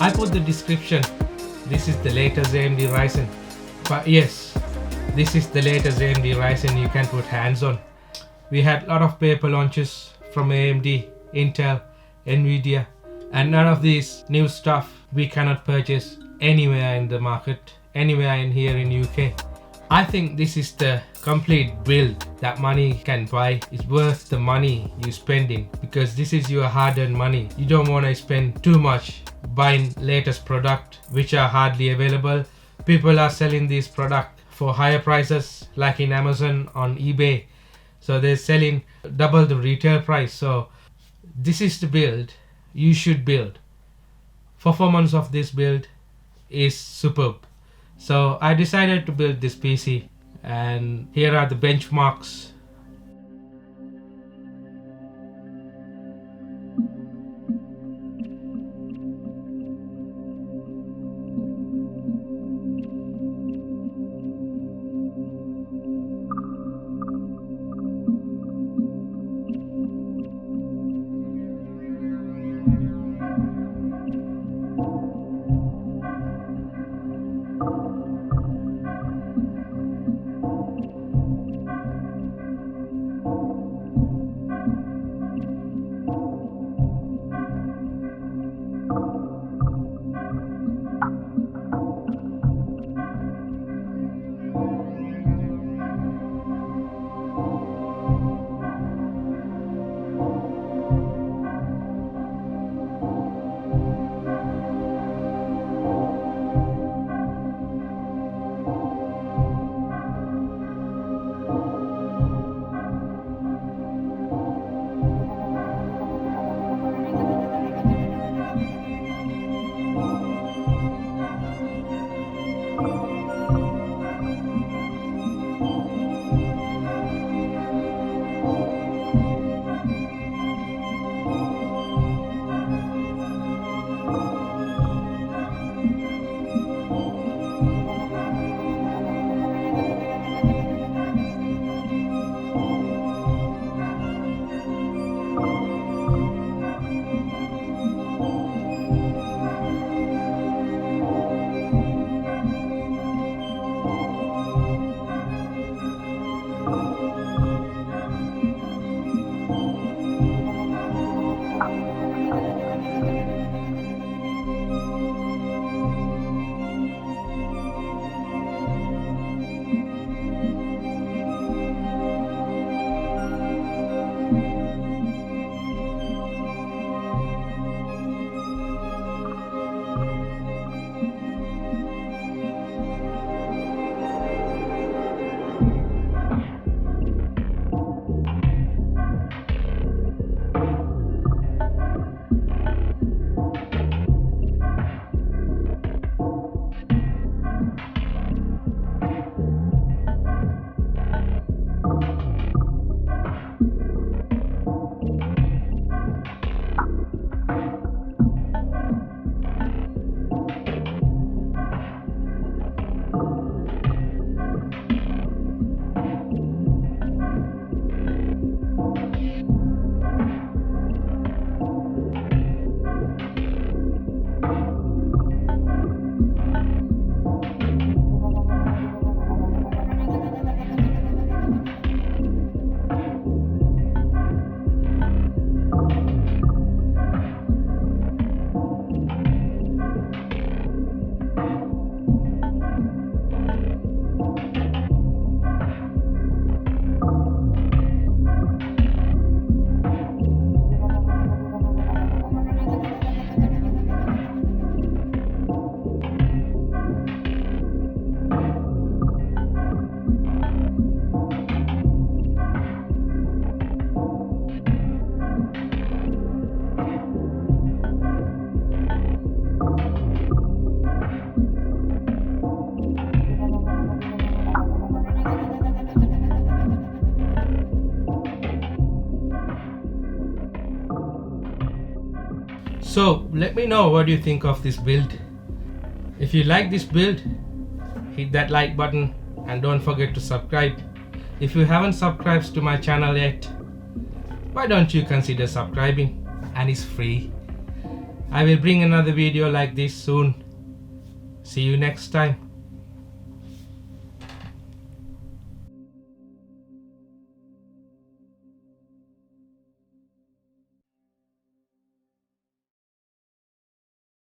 I put the description. This is the latest AMD Ryzen. But yes, this is the latest AMD Ryzen you can put hands on. We had a lot of paper launches from AMD, Intel, NVidia, and none of these new stuff we cannot purchase anywhere in the market, anywhere in here in UK. I think this is the complete build that money can buy. It's worth the money you're spending because this is your hard-earned money. You don't want to spend too much buying latest product which are hardly available. People are selling this product for higher prices like in Amazon, on eBay. So they're selling double the retail price. So this is the build you should build. Performance of this build is superb. So I decided to build this PC, and here are the benchmarks. So let me know what you think of this build. If you like this build, hit that like button and don't forget to subscribe. If you haven't subscribed to my channel yet, why don't you consider subscribing? And it's free. I will bring another video like this soon. See you next time.